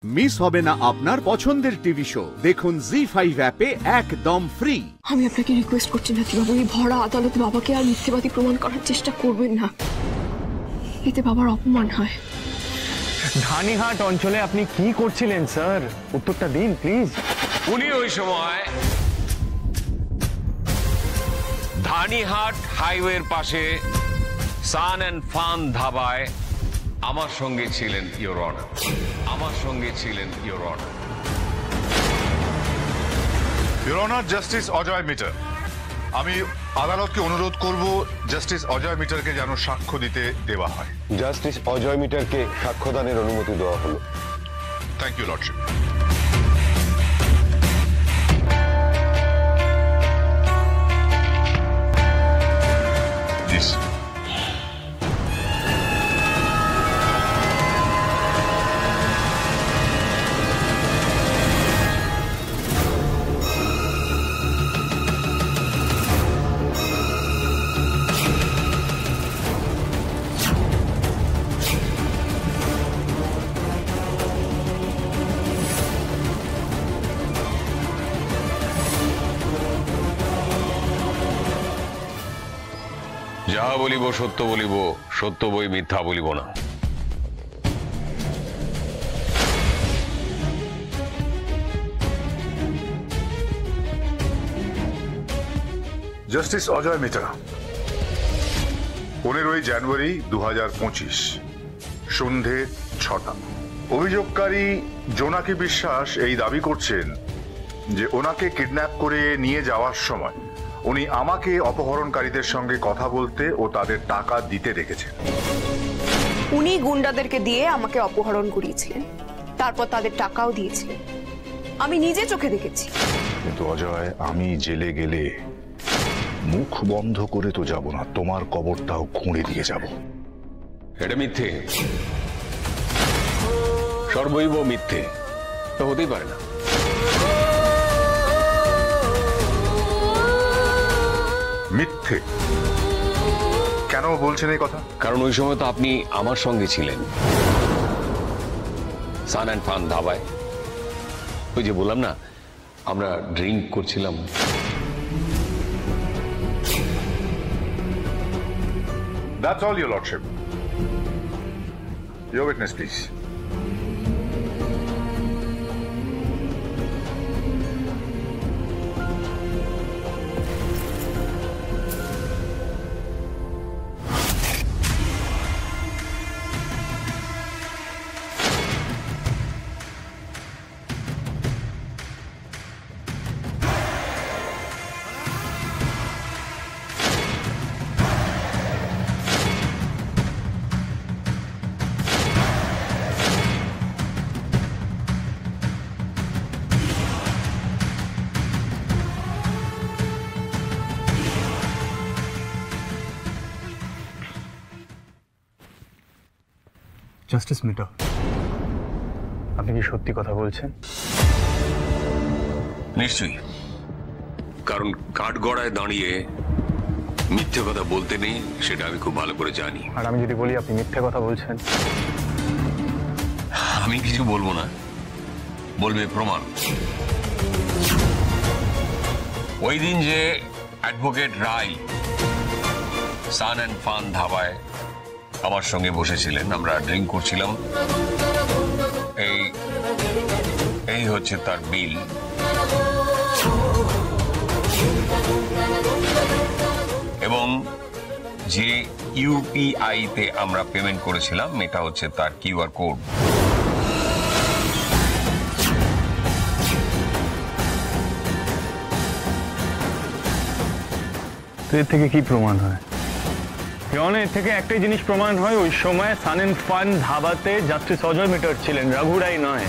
Miss হবে না আপনার পছন্দের টিভি শো দেখুন জি5 অ্যাপে একদম ফ্রি। আমি আপনাকে রিকোয়েস্ট করছি না বাবু, এই ভরা আদালতে বাবাকে আর মিথ্যেবাদী প্রমাণ করার চেষ্টা করবেন না, এতে বাবার অপমান হয়। ধানিহাট অঞ্চলে আপনি কি করছিলেন স্যার? উত্তরটা দিন প্লিজ। উনি ওই সময় ধানিহাট হাইওয়ের পাশে সান অ্যান্ড ফান ধাবায় আমার সঙ্গে ছিলেন ইওর অনার, আমার সঙ্গে ছিলেন your honour. Your honour justice Ajay Mitter, আমি আদালতকে অনুরোধ করব জাস্টিস অজয় মিটারকে যেন সাক্ষ্য দিতে দেওয়া হয়। জাস্টিস অজয় মিটারকে সাক্ষ্যদানের অনুমতি দেওয়া হলো। Thank you lordship. প্লিজ। যাহা বলিব সত্য বলিব, সত্য বই মিথ্যা বলিব না। জাস্টিস অজয় মিটার, 15ই জানুয়ারি 2025 সন্ধে 6টা। অভিযোগকারী জোনাকি বিশ্বাস এই দাবি করছেন যে ওনাকে কিডন্যাপ করে নিয়ে যাওয়ার সময় উনি আমাকে অপহরণকারীদের সঙ্গে কথা বলতে ও তাদের টাকা দিতে দেখেছেন। উনি গুন্ডাদেরকে দিয়ে আমাকে অপহরণ করিয়েছিলেন, তারপর তাদের টাকাও দিয়েছিলেন, আমি নিজে চোখে দেখেছি। কিন্তু অজয়, আমি জেলে গেলে মুখ বন্ধ করে তো যাব না, তোমার কবরটাও খুঁড়ে দিয়ে যাব। এটা মিথ্যে, সর্বৈব মিথ্যে, তো হতেই পারে না। মিথ্যে কেন বলছেন এই কথা? কারণ ওই সময় তো আপনি আমার সঙ্গে ছিলেন সান অ্যান্ড ফান ধাবায়। ওই যে বললাম না, আমরা ড্রিঙ্ক করছিলাম। That's all, your lordship. Your witness, please. Justice Mitter, আপনি কি সত্যি কথা বলছেন? নিশ্চয়ই, কারণ কাঠগড়ায় দাঁড়িয়ে মিথ্যে কথা বলতে নেই, সেটা আমি খুব ভালো করে জানি। আর আমি যদি বলি আপনি মিথ্যে কথা বলছেন? আমি কিছু বলবো না, বলবে প্রমাণ। ওই দিন যে advocate Roy sun and fun ধাবায় আমার সঙ্গে বসেছিলেন, আমরা ড্রিঙ্ক করছিলাম, এই হচ্ছে তার বিল। এবং যে ইউপিআই তে আমরা পেমেন্ট করেছিলাম, এটা হচ্ছে তার কিউআর কোড। তো এর থেকে কি প্রমাণ হয়? এর থেকে একটাই জিনিস প্রমাণ হয়, ওই সময় সান অ্যান্ড ফান ধাবাতে জাস্টিস অজয় মিটার ছিলেন, রঘু রায় নয়।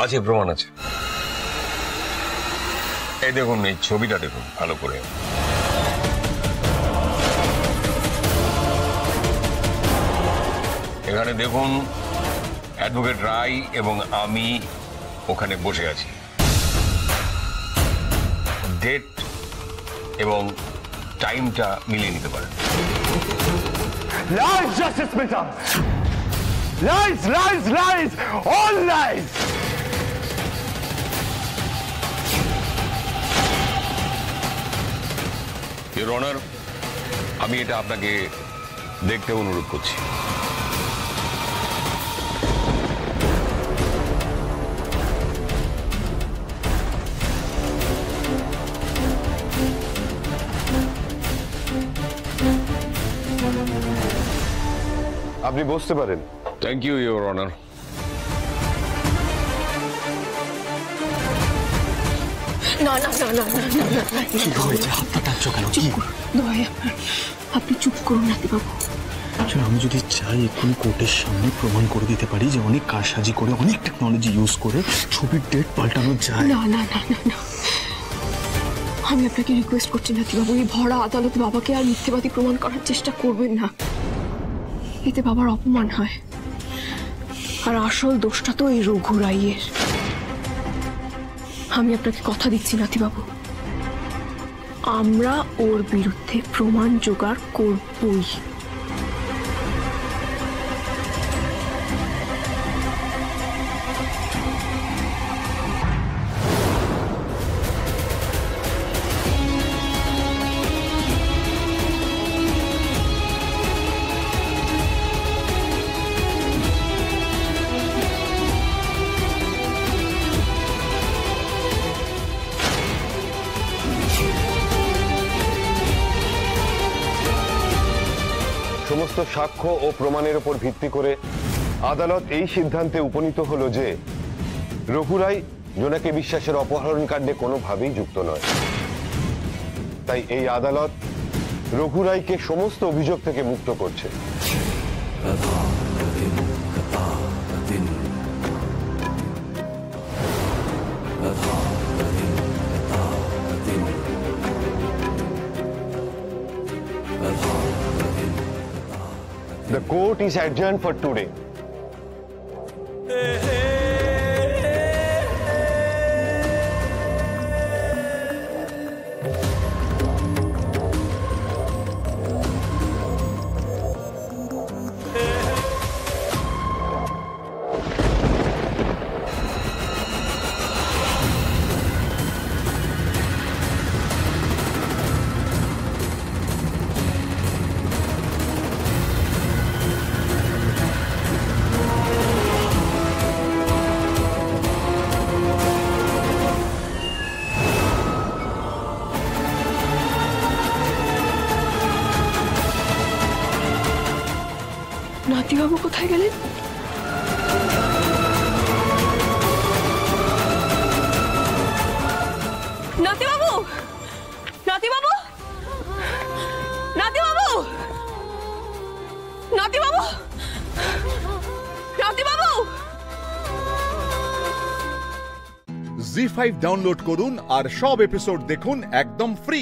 আছে, প্রমাণ আছে। এই দেখুন, এই ছবিটা দেখুন ভালো করে। এখানে দেখুন অ্যাডভোকেট রায় এবং আমি ওখানে বসে আছি। ডেট এবং টাইমটা মিলিয়ে নিতে পারেন। Large justice Mitter, lies lies lies all lies. Your honour, আমি এটা আপনাকে দেখতে অনুরোধ করছি। আপনি বসতে পারেন। Thank you your honour. না না না না না না না না, কি হয়েছে? হাতটা টাচ্ছ কেন? কি দয়া আপনি চুপ করুন নাতিবাবু। আমি যদি চাই এক্ষুনি কোর্টের সামনে প্রমাণ করে দিতে পারি যে অনেক কারসাজি করে, অনেক টেকনোলজি ইউজ করে ছবির ডেট পাল্টানো যায়। না না না না না, আমি আপনাকে রিকোয়েস্ট করছি নাতিবাবু, এই ভরা আদালতে বাবাকে আর মিথ্যেবাদী প্রমাণ করার চেষ্টা করবেন না। এতে বাবার অপমান হয়, আর আসল দোষটা তো এই রঘু রাইয়ের। আমি আপনাকে কথা দিচ্ছি নাতিবাবু, আমরা ওর বিরুদ্ধে প্রমাণ জোগাড় করবই। সমস্ত সাক্ষ্য ও প্রমাণের উপর ভিত্তি করে আদালত এই সিদ্ধান্তে উপনীত হলো যে রঘু রায় জোনাকি বিশ্বাসের অপহরণ কাণ্ডে কোনোভাবেই যুক্ত নয়। তাই এই আদালত রঘু রায়কে সমস্ত অভিযোগ থেকে মুক্ত করছে। The court is adjourned for today. নাতিবাবু কোথায় গেলেন? নাতিবাবু, নাতিবাবু, নাতিবাবু, নাতিবাবু, নাতিবাবু। জি5 ডাউনলোড করুন আর সব এপিসোড দেখুন একদম ফ্রি।